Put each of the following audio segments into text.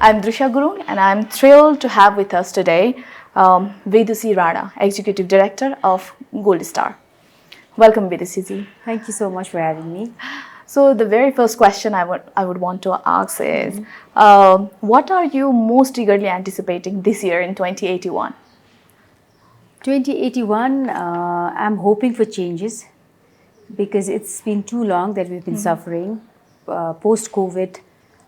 I'm Drishya Gurung and I'm thrilled to have with us today Vidushi Rana, Executive Director of Goldstar. Welcome, Vidushi. Thank you so much for having me. So the very first question I would want to ask is, what are you most eagerly anticipating this year in 2081? 2081, I'm hoping for changes because it's been too long that we've been suffering post-COVID.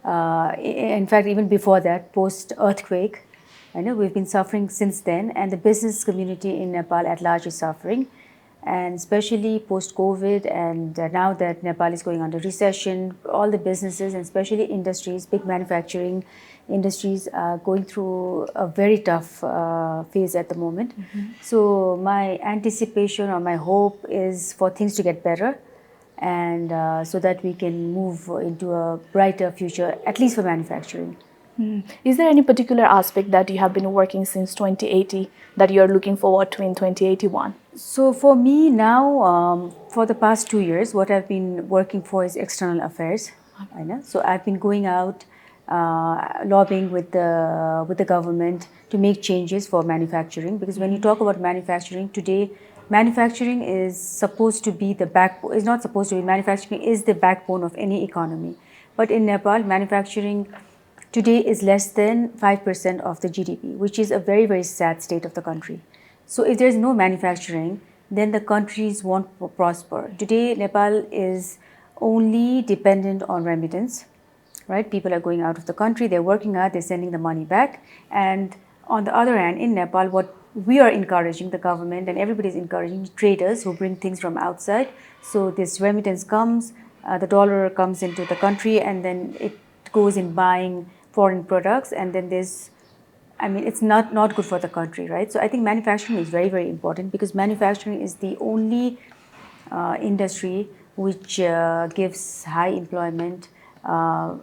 In fact, even before that, post-earthquake. I know we've been suffering since then, and the business community in Nepal at large is suffering. And especially post-COVID, and now that Nepal is going under recession, all the businesses and especially industries, big manufacturing industries are going through a very tough phase at the moment. So my anticipation or my hope is for things to get better, and so that we can move into a brighter future, at least for manufacturing. Is there any particular aspect that you have been working since 2080 that you are looking forward to in 2081? So for me now, for the past 2 years, what I've been working for is external affairs. I know. So I've been going out, lobbying with the government to make changes for manufacturing. Because when you talk about manufacturing today, manufacturing is supposed to be the backbone. It's not supposed to be. Manufacturing is the backbone of any economy. But in Nepal, manufacturing today is less than 5% of the GDP, which is a very, very sad state of the country. So if there's no manufacturing, then the countries won't prosper. Today, Nepal is only dependent on remittance, right? People are going out of the country, they're working hard, they're sending the money back. And on the other hand, in Nepal, what we are encouraging, the government and everybody is encouraging traders who bring things from outside. So this remittance comes, the dollar comes into the country, and then it goes in buying foreign products, and then it's not good for the country, right? So I think manufacturing is very, very important because manufacturing is the only industry which gives high employment,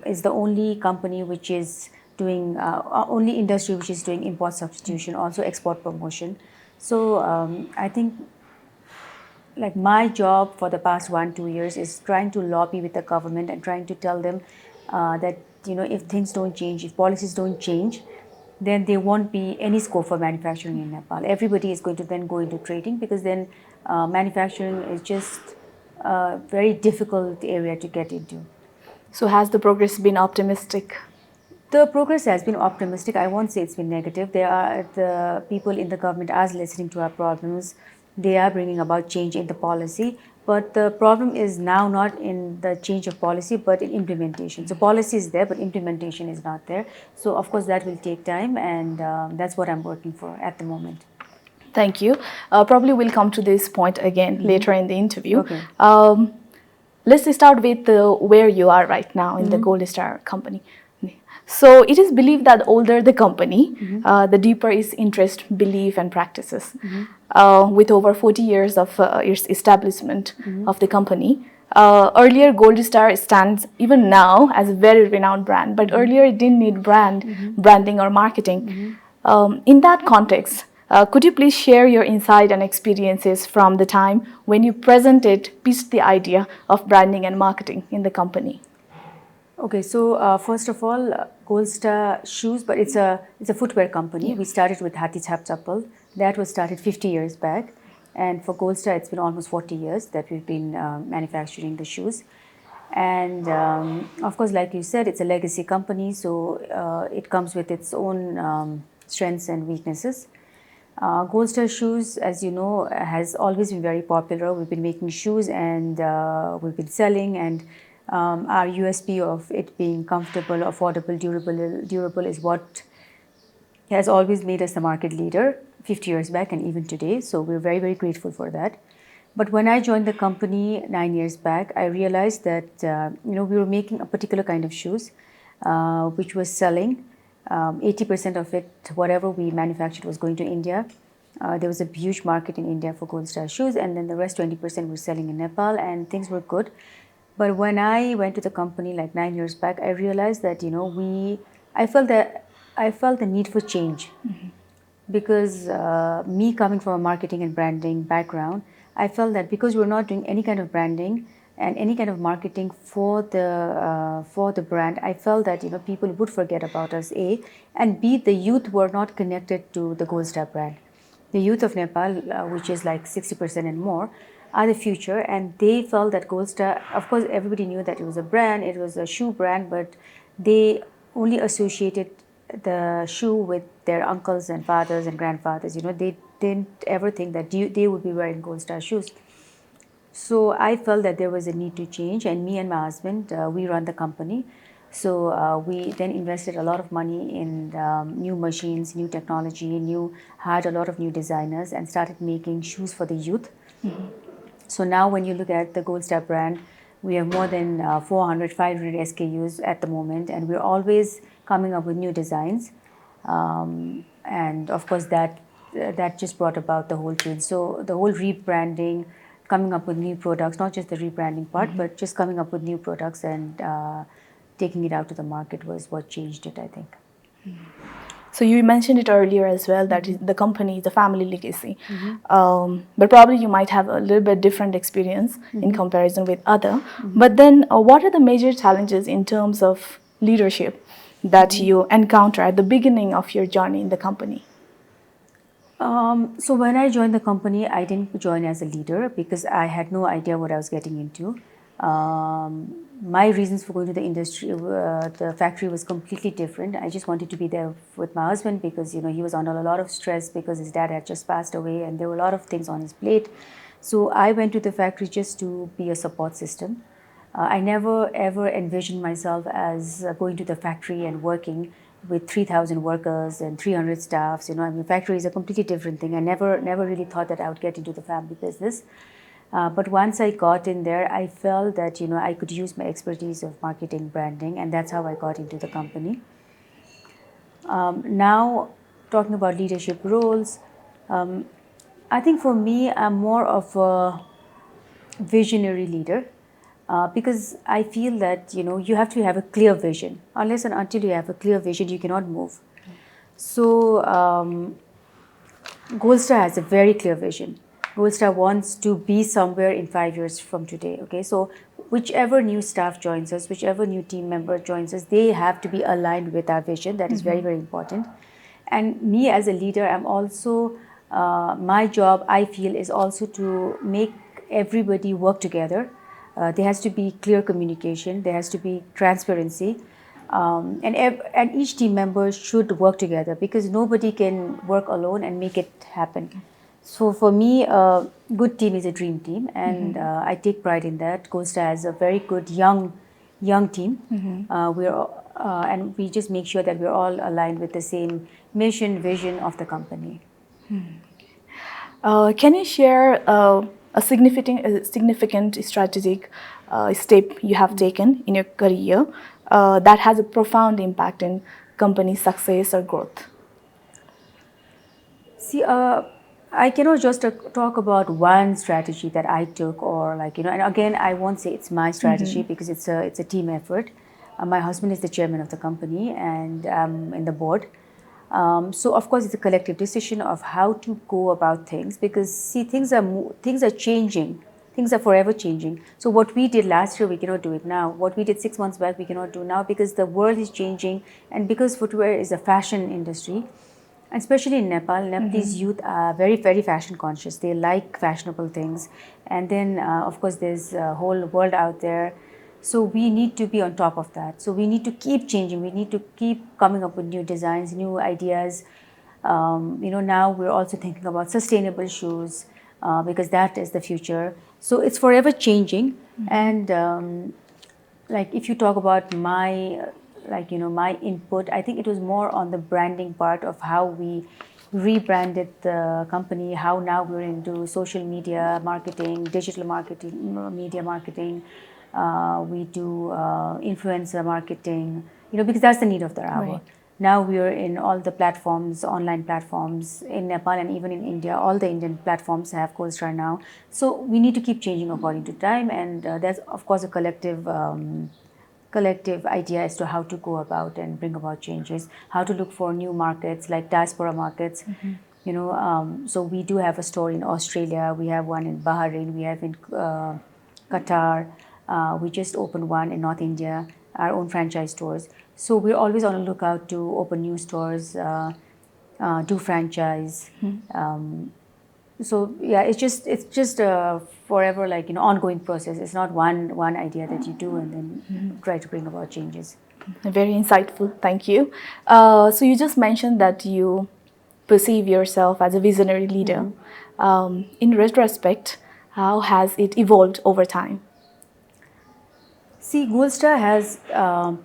is the only company which is doing, only industry which is doing import substitution, also export promotion. So I think like my job for the past 1-2 years is trying to lobby with the government and trying to tell them that if things don't change, if policies don't change, then there won't be any scope for manufacturing in Nepal. Everybody is going to then go into trading because then manufacturing is just a very difficult area to get into. So has the progress been optimistic? The progress has been optimistic. I won't say it's been negative. The people in the government are listening to our problems. They are bringing about change in the policy. But the problem is now not in the change of policy, but in implementation. So policy is there, but implementation is not there. So of course that will take time, and that's what I'm working for at the moment. Thank you. Probably we'll come to this point again later in the interview. Okay. Let's start with where you are right now in the Goldstar company. So it is believed that the older the company, the deeper its interest, belief and practices. With over 40 years of its establishment of the company, earlier Goldstar stands even now as a very renowned brand, but earlier it didn't need branding or marketing. In that context, could you please share your insight and experiences from the time when you pitched the idea of branding and marketing in the company? Okay, so first of all, Goldstar shoes, but it's a footwear company. We started with Hati Chhap Chappal. That was started 50 years back, and for Goldstar, it's been almost 40 years that we've been manufacturing the shoes. And of course, like you said, it's a legacy company, so it comes with its own strengths and weaknesses. Goldstar shoes, as you know, has always been very popular. We've been making shoes, and we've been selling, and our USP of it being comfortable, affordable, durable is what has always made us the market leader 50 years back and even today. So we're very, very grateful for that. But when I joined the company 9 years back, I realized that we were making a particular kind of shoes, which was selling. 80% of it, whatever we manufactured, was going to India. There was a huge market in India for Goldstar shoes, and then the rest 20% were selling in Nepal, and things were good. But when I went to the company like 9 years back, I realized that I felt the need for change, because me coming from a marketing and branding background, I felt that because we're not doing any kind of branding, and any kind of marketing for the brand, I felt that people would forget about us, A, and B, the youth were not connected to the Goldstar brand. The youth of Nepal, which is like 60% and more, are the future, and they felt that Goldstar, of course, everybody knew that it was a brand, it was a shoe brand, but they only associated the shoe with their uncles and fathers and grandfathers. They didn't ever think that they would be wearing Goldstar shoes. So I felt that there was a need to change, and me and my husband, we run the company. So we then invested a lot of money in new machines, new technology, hired a lot of new designers, and started making shoes for the youth. So now when you look at the Goldstar brand, we have more than 400, 500 SKUs at the moment, and we're always coming up with new designs. And of course that just brought about the whole change. So the whole rebranding, coming up with new products, not just the rebranding part, but just coming up with new products and taking it out to the market was what changed it, I think. So you mentioned it earlier as well, that the company is a family legacy. But probably you might have a little bit different experience in comparison with other. But then what are the major challenges in terms of leadership that you encounter at the beginning of your journey in the company? So when I joined the company, I didn't join as a leader because I had no idea what I was getting into. My reasons for going to the industry, the factory, was completely different. I just wanted to be there with my husband because he was under a lot of stress because his dad had just passed away and there were a lot of things on his plate. So I went to the factory just to be a support system. I never ever envisioned myself as going to the factory and working with 3,000 workers and 300 staffs. Factory is a completely different thing. I never really thought that I would get into the family business. But once I got in there, I felt that I could use my expertise of marketing, branding, and that's how I got into the company. Now, talking about leadership roles, I think for me, I'm more of a visionary leader. Because I feel that you have to have a clear vision. Unless and until you have a clear vision, you cannot move. So Goldstar has a very clear vision. Goldstar wants to be somewhere in 5 years from today. Okay, so whichever new staff joins us, whichever new team member joins us, they have to be aligned with our vision. That is very, very important. And me as a leader, I'm also my job, I feel, is also to make everybody work together. There has to be clear communication. There has to be transparency. And each team member should work together because nobody can work alone and make it happen. So for me, a good team is a dream team, and I take pride in that. Goldstar has a very good young team. And we just make sure that we're all aligned with the same mission, vision of the company. Can you share a significant strategic step you have taken in your career that has a profound impact in company success or growth? See, I cannot just talk about one strategy that I took, or and again, I won't say it's my strategy because it's a team effort. My husband is the chairman of the company, and I'm in the board. So of course, it's a collective decision of how to go about things, because see, things are changing. Things are forever changing. So what we did last year, we cannot do it now. What we did 6 months back, we cannot do now, because the world is changing, and because footwear is a fashion industry. Especially in Nepal, Nepalese youth are very, very fashion conscious. They like fashionable things. And then, of course, there's a whole world out there. So we need to be on top of that. So we need to keep changing. We need to keep coming up with new designs, new ideas. Now we're also thinking about sustainable shoes because that is the future. So it's forever changing. And if you talk about my input, I think it was more on the branding part of how we rebranded the company, how now we're into social media marketing, digital marketing, media marketing. We do influencer marketing, because that's the need of the hour. Right. Now we are in all the platforms, online platforms in Nepal and even in India. All the Indian platforms have Goldstar now. So we need to keep changing according to time, and there's of course a collective idea as to how to go about and bring about changes, how to look for new markets like diaspora markets. So we do have a store in Australia, we have one in Bahrain, we have in Qatar, We just opened one in North India, our own franchise stores. So we're always on the lookout to open new stores, do franchise. So yeah, it's just forever, like, ongoing process. It's not one idea that you do and then try to bring about changes. Very insightful. Thank you. So you just mentioned that you perceive yourself as a visionary leader. In retrospect, how has it evolved over time? See, Goldstar has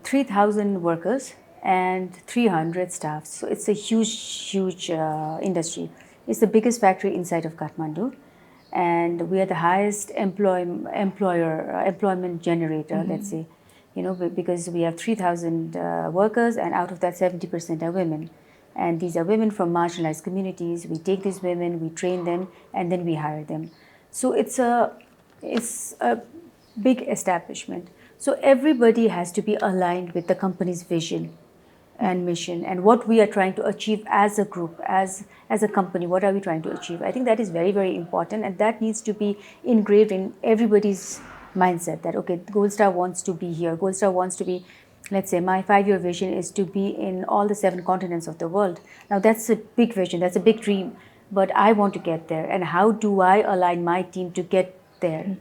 3,000 workers and 300 staff. So it's a huge industry. It's the biggest factory inside of Kathmandu. And we are the highest employment generator, let's say, because we have 3,000 workers, and out of that 70% are women. And these are women from marginalized communities. We take these women, we train them, and then we hire them. So it's a big establishment. So everybody has to be aligned with the company's vision and mission and what we are trying to achieve as a group, as a company. What are we trying to achieve? I think that is very, very important, and that needs to be engraved in everybody's mindset that, okay, Goldstar wants to be here. Goldstar wants to be, let's say, my 5-year vision is to be in all the 7 continents of the world. Now that's a big vision, that's a big dream, but I want to get there, and how do I align my team to get there?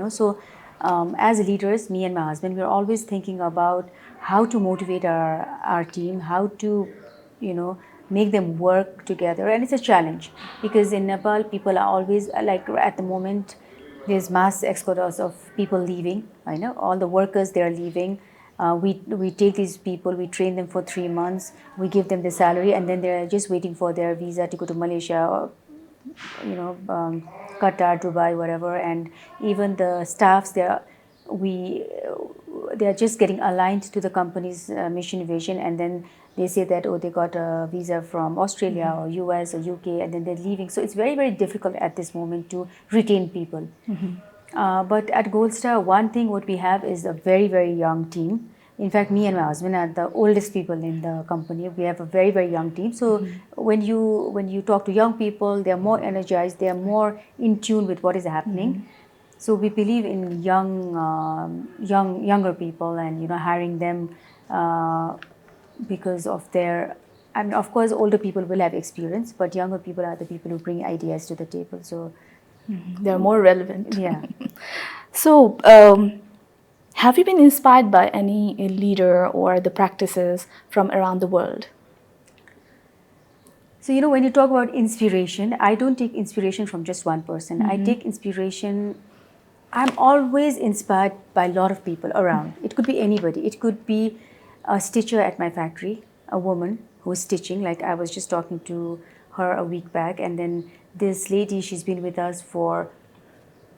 So as leaders, me and my husband, we're always thinking about how to motivate our team, how to, make them work together. And it's a challenge because in Nepal, people are always, like at the moment, there's mass exodus of people leaving. I know all the workers, they're leaving. We take these people, we train them for 3 months, we give them the salary, and then they're just waiting for their visa to go to Malaysia or, Qatar, Dubai, whatever. And even the staffs, they're just getting aligned to the company's mission vision, and then they say that, oh, they got a visa from Australia or US or UK, and then they're leaving. So it's very, very difficult at this moment to retain people. But at Goldstar, one thing what we have is a very, very young team. In fact, me and my husband are the oldest people in the company. We have a very, very young team. So when you talk to young people, they are more energized, they are more in tune with what is happening. So we believe in younger people, and hiring them because of their, and of course older people will have experience, but younger people are the people who bring ideas to the table. So they're more relevant. Yeah. So have you been inspired by any leader or the practices from around the world? So, when you talk about inspiration, I don't take inspiration from just one person. I take inspiration, I'm always inspired by a lot of people around. It could be anybody. It could be a stitcher at my factory, a woman who is stitching. Like I was just talking to her a week back, and then this lady, she's been with us for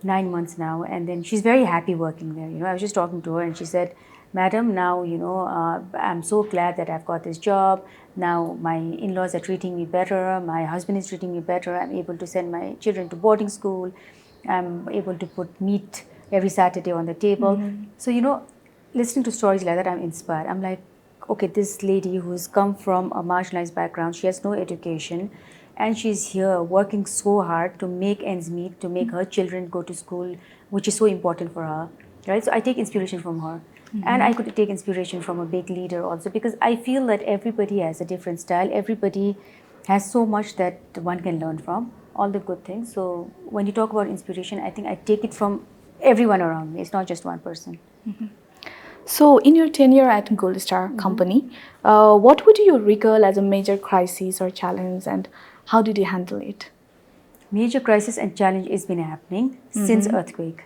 9 months now, and then she's very happy working there. I was just talking to her, and she said, "Madam, now I'm so glad that I've got this job. Now my in-laws are treating me better. My husband is treating me better. I'm able to send my children to boarding school. I'm able to put meat every Saturday on the table." So listening to stories like that, I'm inspired. I'm like, okay, this lady who's come from a marginalized background, she has no education, and she's here working so hard to make ends meet, to make her children go to school, which is so important for her, right? So I take inspiration from her. And I could take inspiration from a big leader also, because I feel that everybody has a different style. Everybody has so much that one can learn from, all the good things. So when you talk about inspiration, I think I take it from everyone around me. It's not just one person. So in your tenure at Goldstar company, what would you recall as a major crisis or challenge, and how did you handle it? Major crisis and challenge has been happening since earthquake,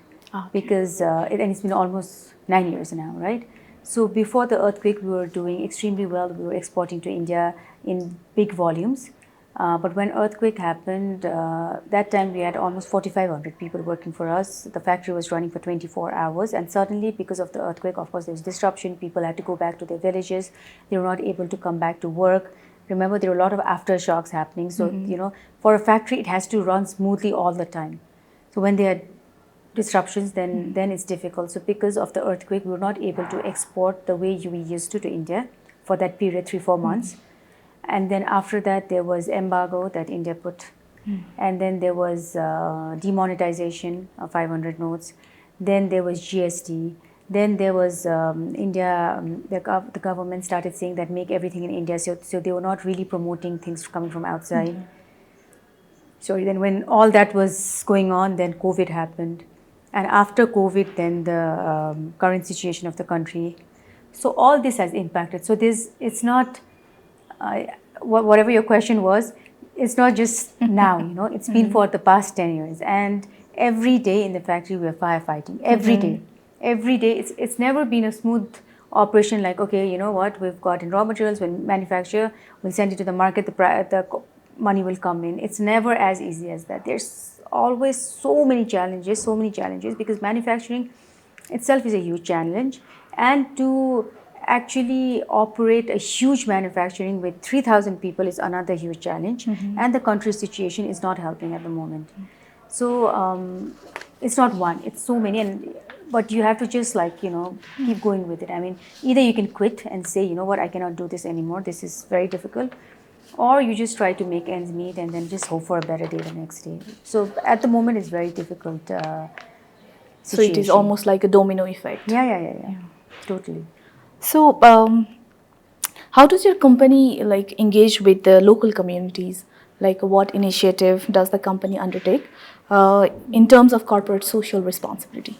because it's been almost 9 years now, right? So before the earthquake, we were doing extremely well. We were exporting to India in big volumes. But when earthquake happened, that time we had almost 4,500 people working for us. The factory was running for 24 hours. And suddenly, because of the earthquake, of course, there was disruption. People had to go back to their villages. They were not able to come back to work. Remember, there were a lot of aftershocks happening. So, for a factory, it has to run smoothly all the time. So when there are disruptions, then it's difficult. So because of the earthquake, we were not able to export the way we used to India for that period, 3-4 months. And then after that, there was embargo that India put. And then there was demonetization of 500 notes. then there was GST, then there was India, the government started saying that make everything in India, so they were not really promoting things coming from outside. Sorry, then when all that was going on, then COVID happened. And after COVID, then the current situation of the country. So all this has impacted. So it's not, whatever your question was, it's not just now, it's been for the past 10 years. And every day in the factory, we're firefighting, every day. Every day, it's never been a smooth operation like, okay, you know what, we've got in raw materials, we'll manufacture, we'll send it to the market, the money will come in. It's never as easy as that. There's always so many challenges, because manufacturing itself is a huge challenge. And to actually operate a huge manufacturing with 3,000 people is another huge challenge. And the country's situation is not helping at the moment. So it's not one, it's so many. But you have to just keep going with it. I mean, either you can quit and say, you know what, I cannot do this anymore, this is very difficult. Or you just try to make ends meet and then just hope for a better day the next day. So at the moment, it's very difficult situation. So it is almost like a domino effect. Yeah. Totally. So how does your company engage with the local communities? Like what initiative does the company undertake in terms of corporate social responsibility?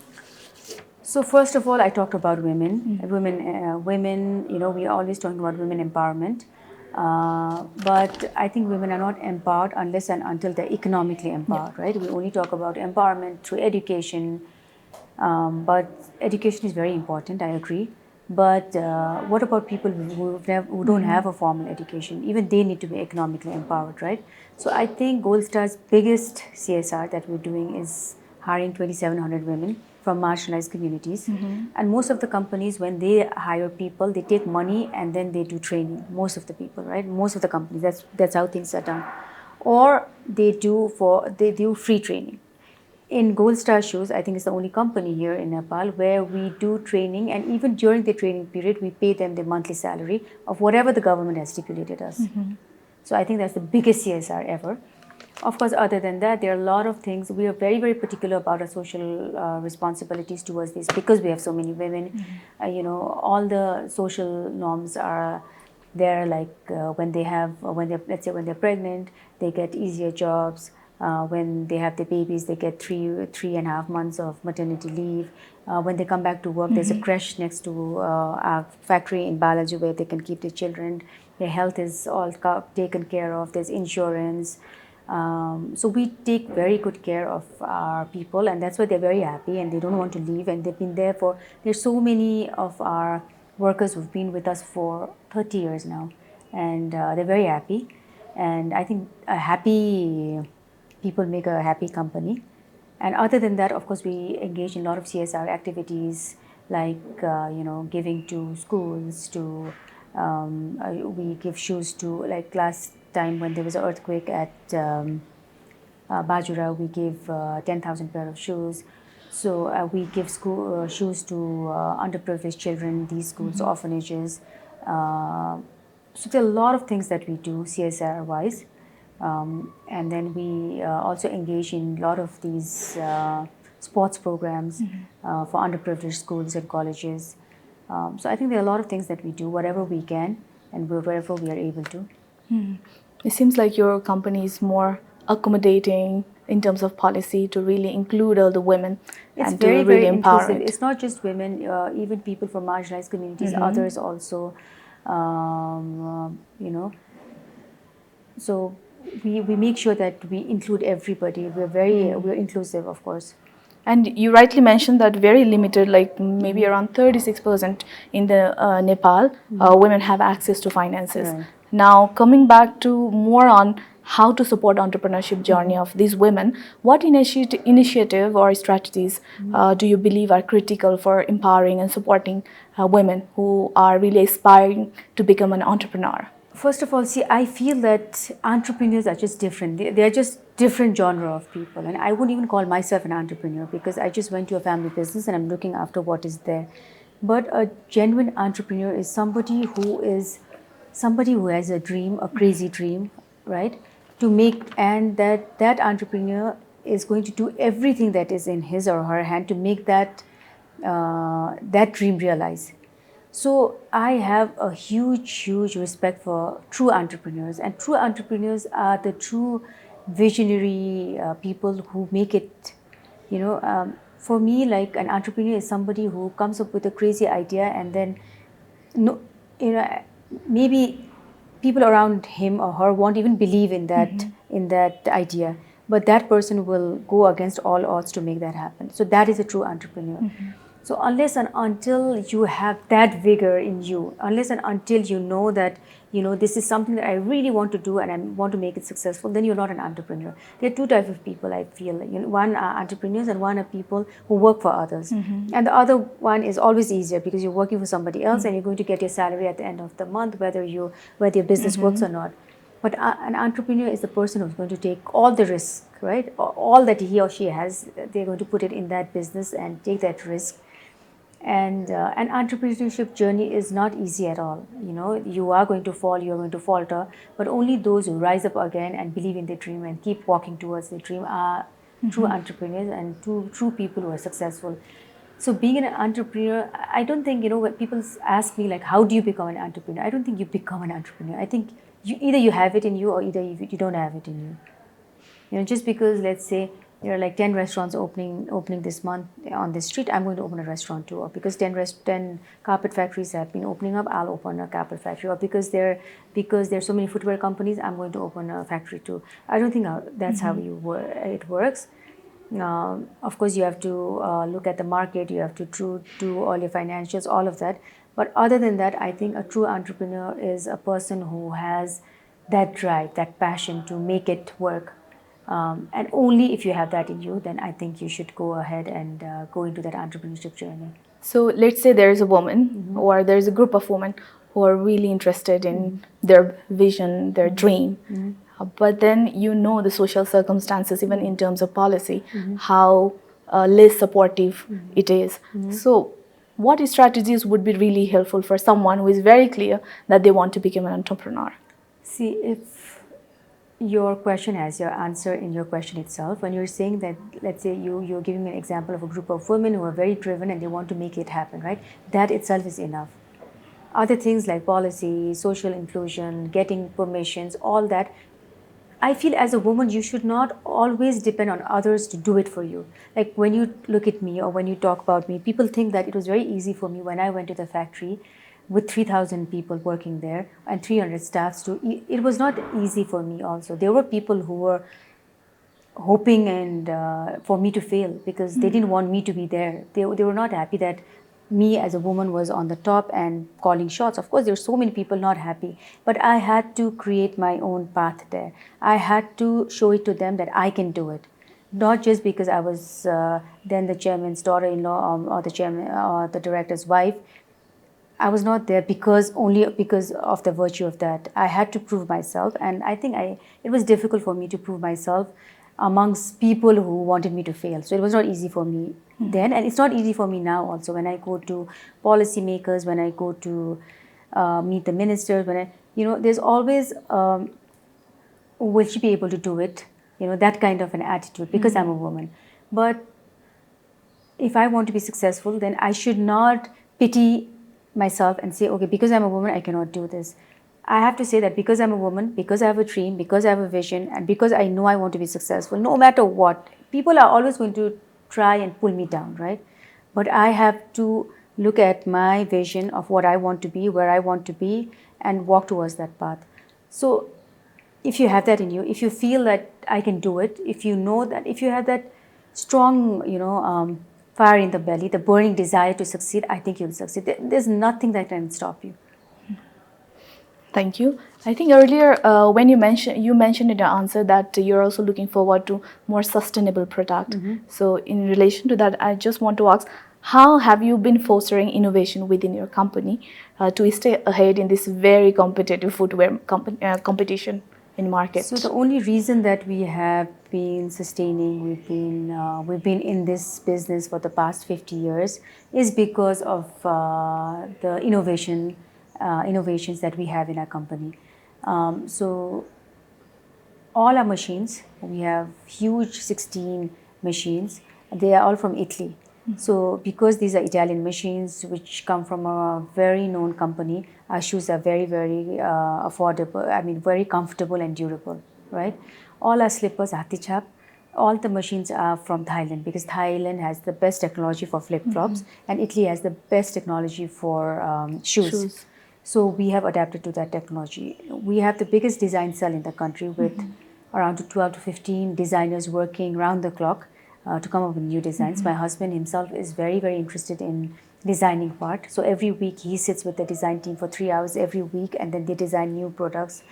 So first of all, I talked about women. Women, we are always talking about women empowerment. But I think women are not empowered unless and until they're economically empowered, right? We only talk about empowerment through education. But education is very important, I agree. But what about people who don't have a formal education? Even they need to be economically empowered, right? So I think Goldstar's biggest CSR that we're doing is hiring 2,700 women from marginalized communities. And most of the companies, when they hire people, they take money and then they do training. Most of the people, right? Most of the companies, that's how things are done. Or they do free training. In Goldstar Shoes, I think it's the only company here in Nepal where we do training, and even during the training period, we pay them the monthly salary of whatever the government has stipulated us. So I think that's the biggest CSR ever. Of course, other than that, there are a lot of things. We are very, very particular about our social responsibilities towards this because we have so many women. All the social norms are there. Like when they're pregnant, they get easier jobs. When they have their babies, they get 3.5 months of maternity leave. When they come back to work, there's a creche next to our factory in Balaji where they can keep their children. Their health is all taken care of. There's insurance. So we take very good care of our people, and that's why they're very happy and they don't want to leave, and they've been there's so many of our workers who've been with us for 30 years now, and they're very happy. And I think happy people make a happy company. And other than that, of course, we engage in a lot of CSR activities like giving to schools, we give shoes to, like last time when there was an earthquake at Bajura, we gave 10,000 pair of shoes. So we give shoes to underprivileged children, these schools, orphanages. So there are a lot of things that we do CSR-wise. And then we also engage in a lot of these sports programs for underprivileged schools and colleges. So I think there are a lot of things that we do, whatever we can and wherever we are able to. It seems like your company is more accommodating in terms of policy to really include all the women and to really empower inclusive. it. It's not just women, even people from marginalized communities, others also, So we make sure that we include everybody. We're inclusive, of course. And you rightly mentioned that very limited, like maybe around 36% in the Nepal, women have access to finances. Right. Now, coming back to more on how to support entrepreneurship journey of these women, what initiative or strategies do you believe are critical for empowering and supporting women who are really aspiring to become an entrepreneur? First of all, I feel that entrepreneurs are just different. They are just different genre of people. And I wouldn't even call myself an entrepreneur because I just went to a family business and I'm looking after what is there. But a genuine entrepreneur is somebody who has a dream, a crazy dream, right? And that entrepreneur is going to do everything that is in his or her hand to make that dream realize. So I have a huge respect for true entrepreneurs, and true entrepreneurs are the true visionary people who make it. For me, like an entrepreneur is somebody who comes up with a crazy idea, and then no, maybe people around him or her won't even believe in that idea, but that person will go against all odds to make that happen. So that is a true entrepreneur. So unless and until you have that vigor in you, unless and until you know that this is something that I really want to do and I want to make it successful, then you're not an entrepreneur. There are two types of people, I feel. One are entrepreneurs and one are people who work for others. And the other one is always easier because you're working for somebody else and you're going to get your salary at the end of the month, whether your business works or not. But an entrepreneur is the person who's going to take all the risk, right? All that he or she has, they're going to put it in that business and take that risk. And an entrepreneurship journey is not easy at all. You are going to fall, you are going to falter, but only those who rise up again and believe in their dream and keep walking towards their dream are true entrepreneurs and true people who are successful. So being an entrepreneur, I don't think, when people ask me like, how do you become an entrepreneur? I don't think you become an entrepreneur. I think either you have it in you or either you don't have it in you. Just because, let's say, there are like 10 restaurants opening this month on this street, I'm going to open a restaurant too. Or because 10 carpet factories have been opening up, I'll open a carpet factory. Or because there's so many footwear companies, I'm going to open a factory too. I don't think that's how it works. Of course, you have to look at the market, you have to do all your financials, all of that. But other than that, I think a true entrepreneur is a person who has that drive, that passion to make it work. And only if you have that in you, then I think you should go ahead and go into that entrepreneurship journey. So let's say there is a woman or there is a group of women who are really interested in their vision, their dream. But then the social circumstances, even in terms of policy, how less supportive it is. So what strategies would be really helpful for someone who is very clear that they want to become an entrepreneur? See, if your question has your answer in your question itself. When you're saying that, let's say you're giving me an example of a group of women who are very driven and they want to make it happen, right? That itself is enough. Other things like policy, social inclusion, getting permissions, all that, I feel as a woman, you should not always depend on others to do it for you. Like when you look at me or when you talk about me, people think that it was very easy for me when I went to the factory with 3,000 people working there and 300 staffs too. It was not easy for me also. There were people who were hoping and for me to fail because they didn't want me to be there. They were not happy that me as a woman was on the top and calling shots. Of course, there were so many people not happy, but I had to create my own path there. I had to show it to them that I can do it. Not just because I was then the chairman's daughter-in-law or the chairman or the director's wife. I was not there only because of the virtue of that. I had to prove myself, and I think it was difficult for me to prove myself amongst people who wanted me to fail. So it was not easy for me then, and it's not easy for me now also. When I go to policymakers, when I go to meet the ministers, there's always, will she be able to do it? That kind of an attitude because I'm a woman. But if I want to be successful, then I should not pity myself and say, okay, because I'm a woman, I cannot do this. I have to say that because I'm a woman, because I have a dream, because I have a vision, and because I know I want to be successful, no matter what, people are always going to try and pull me down, right? But I have to look at my vision of what I want to be, where I want to be, and walk towards that path. So if you have that in you, if you feel that I can do it, if you know that, if you have that strong, fire in the belly, the burning desire to succeed, I think you'll succeed. There's nothing that can stop you. Thank you. I think earlier when you mentioned in your answer that you're also looking forward to more sustainable product. So in relation to that, I just want to ask, how have you been fostering innovation within your company to stay ahead in this very competitive footwear competition in market? So the only reason that we have been sustaining, we've been in this business for the past 50 years is because of the innovations that we have in our company. So all our machines, we have huge 16 machines. They are all from Italy. So because these are Italian machines which come from a very known company, our shoes are very, very affordable. I mean, very comfortable and durable, right? All our slippers, hati chap, all the machines are from Thailand because Thailand has the best technology for flip-flops and Italy has the best technology for shoes. So we have adapted to that technology. We have the biggest design cell in the country with around 12 to 15 designers working round the clock to come up with new designs. My husband himself is very, very interested in designing part. So every week he sits with the design team for 3 hours every week and then they design new products.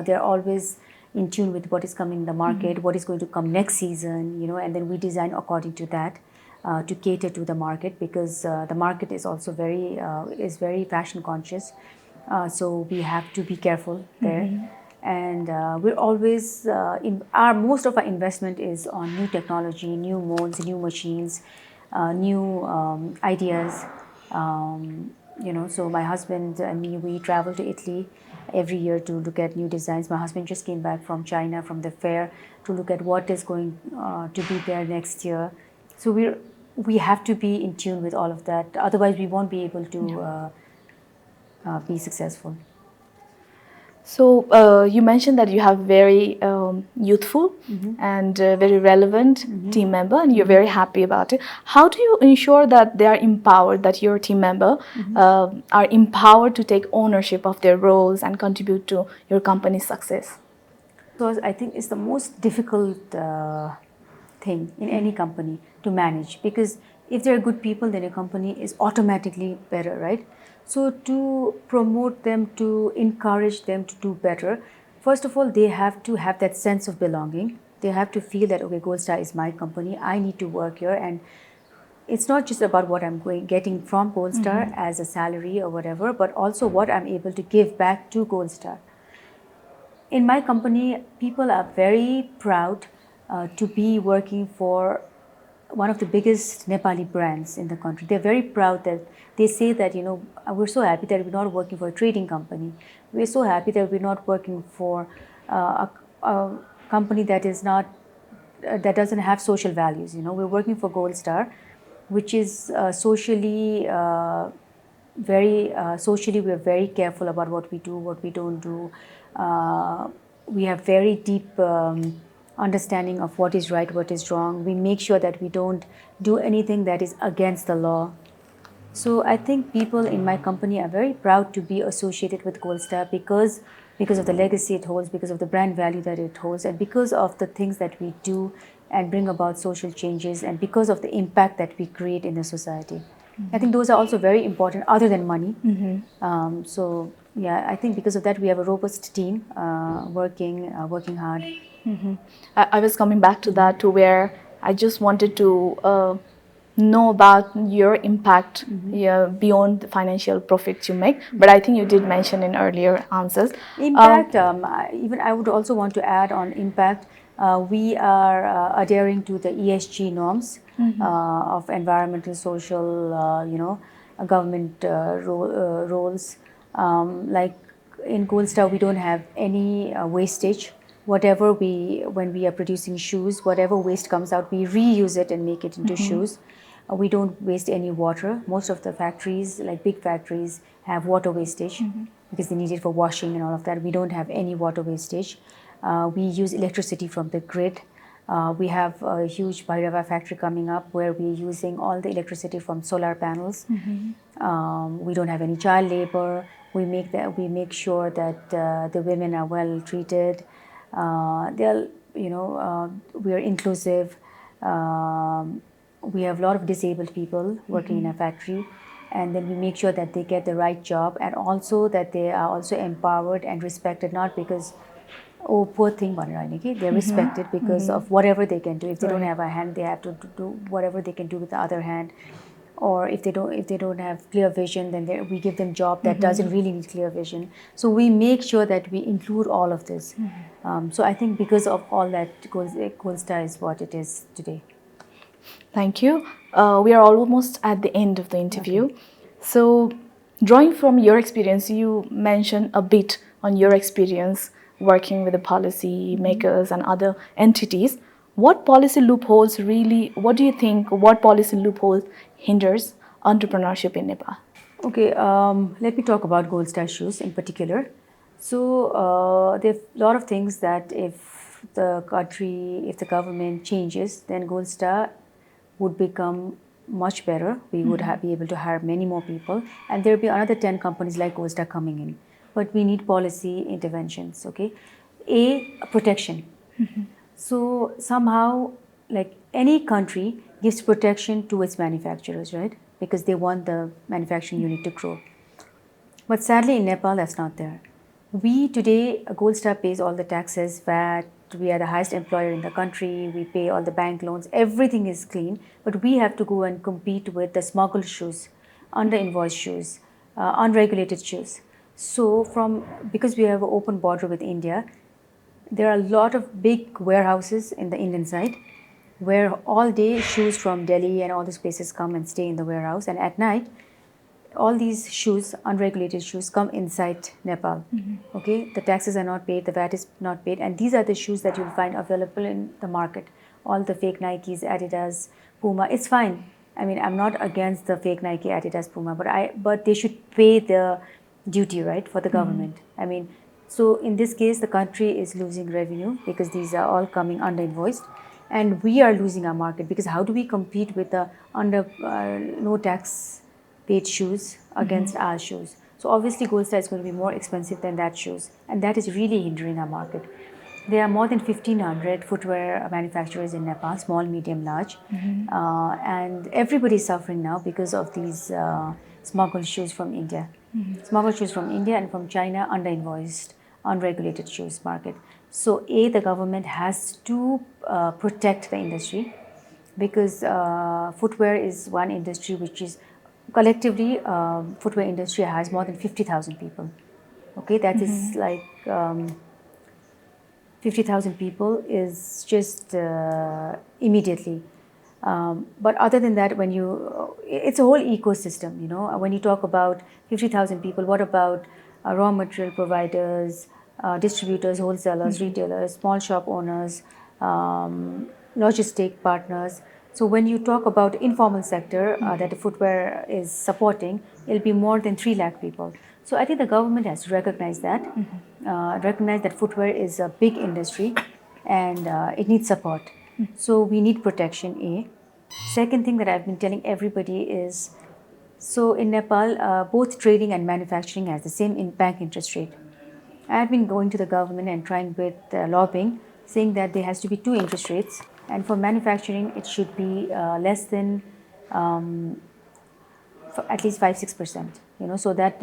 They're always in tune with what is coming in the market, what is going to come next season, and then we design according to that to cater to the market because the market is also very fashion conscious. So we have to be careful there. And we're always most of our investment is on new technology, new molds, new machines, new ideas. So my husband and me, we travel to Italy every year to look at new designs. My husband just came back from China from the fair to look at what is going to be there next year. So we have to be in tune with all of that. Otherwise, we won't be able to be successful. So you mentioned that you have very youthful and very relevant team member, and you're very happy about it. How do you ensure that they are empowered, that your team member are empowered to take ownership of their roles and contribute to your company's success? So I think it's the most difficult thing in any company to manage because if there are good people, then a company is automatically better, right? So to promote them, to encourage them to do better, first of all, they have to have that sense of belonging. They have to feel that, okay, Goldstar is my company. I need to work here. And it's not just about what I'm getting from Goldstar as a salary or whatever, but also what I'm able to give back to Goldstar. In my company, people are very proud to be working for one of the biggest Nepali brands in the country. They're very proud that they say that, we're so happy that we're not working for a trading company. We're so happy that we're not working for a company that is not, that doesn't have social values. We're working for Goldstar, which is socially, we're very careful about what we do, what we don't do. We have very deep understanding of what is right, what is wrong. We make sure that we don't do anything that is against the law. So I think people in my company are very proud to be associated with Goldstar because of the legacy it holds, because of the brand value that it holds, and because of the things that we do and bring about social changes, and because of the impact that we create in the society. I think those are also very important other than money. So yeah, I think because of that we have a robust team working hard. I was coming back to that, to where I just wanted to know about your impact beyond the financial profits you make. But I think you did mention in earlier answers. Impact, even I would also want to add on impact. We are adhering to the ESG norms of environmental, social, government roles. Like in Goldstar, we don't have any wastage. When we are producing shoes, whatever waste comes out, we reuse it and make it into shoes. We don't waste any water. Most of the factories, like big factories, have water wastage because they need it for washing and all of that. We don't have any water wastage. We use electricity from the grid. We have a huge Bhairava factory coming up where we're using all the electricity from solar panels. We don't have any child labor. We make sure that the women are well treated. We are inclusive. We have a lot of disabled people working in a factory, and then we make sure that they get the right job, and also that they are also empowered and respected, not because, oh, poor thing, they're respected because of whatever they can do. If they don't have a hand, they have to do whatever they can do with the other hand. Or if they don't have clear vision, then we give them job that doesn't really need clear vision. So we make sure that we include all of this. So I think because of all that, Goldstar is what it is today. Thank you. We are almost at the end of the interview. Okay. So drawing from your experience, you mentioned a bit on your experience working with the policy makers and other entities, what policy loopholes really, what do you think, what policy loopholes hinders entrepreneurship in Nepal? Okay, let me talk about Goldstar shoes in particular. So there are a lot of things that if the country, if the government changes, then Goldstar would become much better. We would be able to hire many more people, and there will be another 10 companies like Goldstar coming in. But we need policy interventions. Okay, protection. So somehow, like any country gives protection to its manufacturers, right? Because they want the manufacturing unit to grow. But sadly, in Nepal, that's not there. We today, Goldstar pays all the taxes, VAT. We are the highest employer in the country. We pay all the bank loans. Everything is clean. But we have to go and compete with the smuggled shoes, under invoice shoes, unregulated shoes. So because we have an open border with India, there are a lot of big warehouses in the Indian side where all day shoes from Delhi and all these places come and stay in the warehouse. And at night, all these shoes, unregulated shoes, come inside Nepal. Okay, the taxes are not paid, the VAT is not paid, and these are the shoes that you'll find available in the market. All the fake Nikes, Adidas, Puma, it's fine. I mean, I'm not against the fake Nike, Adidas, Puma, but they should pay the duty, right, for the government. I mean, so in this case, the country is losing revenue because these are all coming under invoiced, and we are losing our market because how do we compete with the under no tax paid shoes against our shoes? So obviously Goldstar is going to be more expensive than that shoes, and that is really hindering our market. There are more than 1,500 footwear manufacturers in Nepal, small, medium, large, and everybody is suffering now because of these smuggled shoes from India. Smuggled shoes from India and from China, under invoiced, unregulated shoes market. So the government has to protect the industry because footwear is one industry which is collectively footwear industry has more than 50,000 people. Okay, that is like 50,000 people is just immediately. But other than that, it's a whole ecosystem, you know. When you talk about 50,000 people, what about raw material providers, distributors, wholesalers, retailers, small shop owners, logistic partners? So when you talk about informal sector that the footwear is supporting, it'll be more than 3 lakh people. So I think the government has to recognize that, recognize that footwear is a big industry and it needs support. So we need protection, Second thing that I've been telling everybody is, so in Nepal, both trading and manufacturing has the same bank interest rate. I've been going to the government and trying with lobbying, saying that there has to be 2 interest rates, and for manufacturing it should be less than at least 5-6%. You know, so that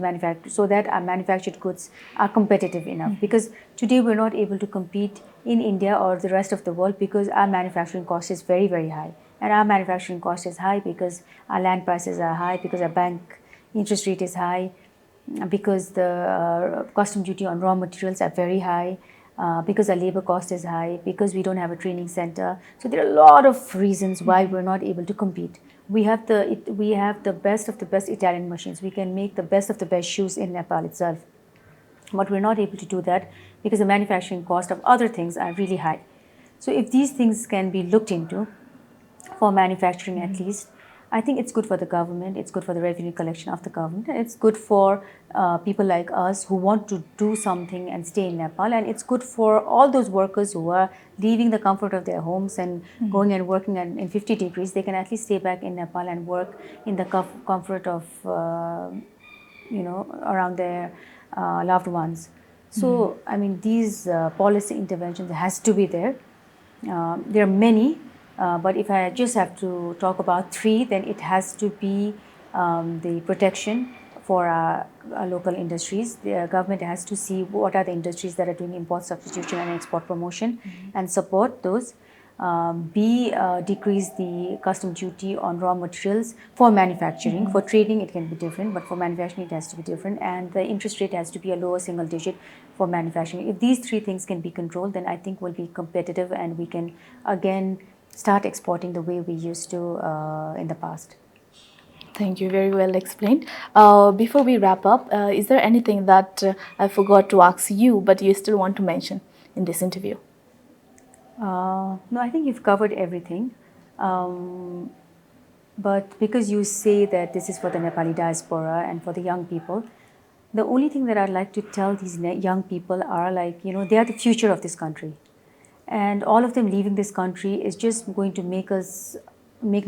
our manufactured goods are competitive enough. Because today we're not able to compete in India or the rest of the world because our manufacturing cost is very, very high. And our manufacturing cost is high because our land prices are high, because our bank interest rate is high, because the custom duty on raw materials are very high, because our labor cost is high, because we don't have a training center. So there are a lot of reasons why we're not able to compete. We have the best of the best Italian machines. We can make the best of the best shoes in Nepal itself. But we're not able to do that because the manufacturing cost of other things are really high. So if these things can be looked into, for manufacturing at least, I think it's good for the government, it's good for the revenue collection of the government, and it's good for people like us who want to do something and stay in Nepal, and it's good for all those workers who are leaving the comfort of their homes and going and working in 50 degrees. They can at least stay back in Nepal and work in the comfort of, around their loved ones. So, I mean, these policy interventions has to be there. There are many. But if I just have to talk about 3, then it has to be the protection for our local industries. The government has to see what are the industries that are doing import substitution and export promotion and support those. Decrease the custom duty on raw materials for manufacturing. For trading, it can be different, but for manufacturing, it has to be different. And the interest rate has to be a lower single digit for manufacturing. If these 3 things can be controlled, then I think we'll be competitive and we can again start exporting the way we used to in the past. Thank you. Very well explained. Before we wrap up, is there anything that I forgot to ask you, but you still want to mention in this interview? No, I think you've covered everything. But because you say that this is for the Nepali diaspora and for the young people, the only thing that I'd like to tell these young people are like, they are the future of this country. And all of them leaving this country is just going to make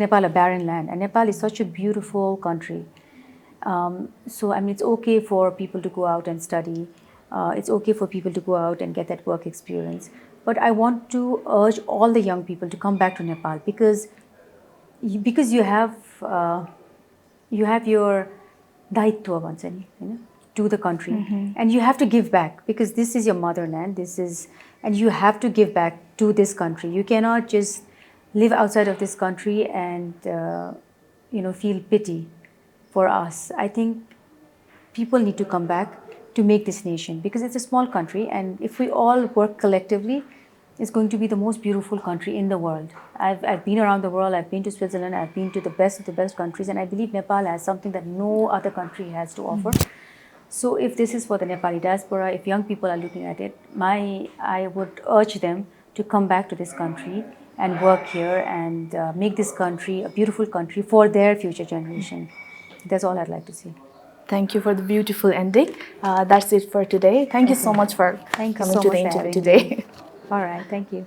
Nepal a barren land. And Nepal is such a beautiful country. So, I mean, it's okay for people to go out and study. It's okay for people to go out and get that work experience. But I want to urge all the young people to come back to Nepal because you have your daitwa bhन्छ नि हैन to the country, and you have to give back because this is your motherland, and you have to give back to this country. You cannot just live outside of this country and feel pity for us. I think people need to come back to make this nation because it's a small country, and if we all work collectively, it's going to be the most beautiful country in the world. I've been around the world. I've been to Switzerland. I've been to the best of the best countries, and I believe Nepal has something that no other country has to offer. So if this is for the Nepali diaspora, if young people are looking at it, I would urge them to come back to this country and work here and make this country a beautiful country for their future generation. That's all I'd like to say. Thank you for the beautiful ending. That's it for today. Thank you so much for coming to the interview today. All right, thank you.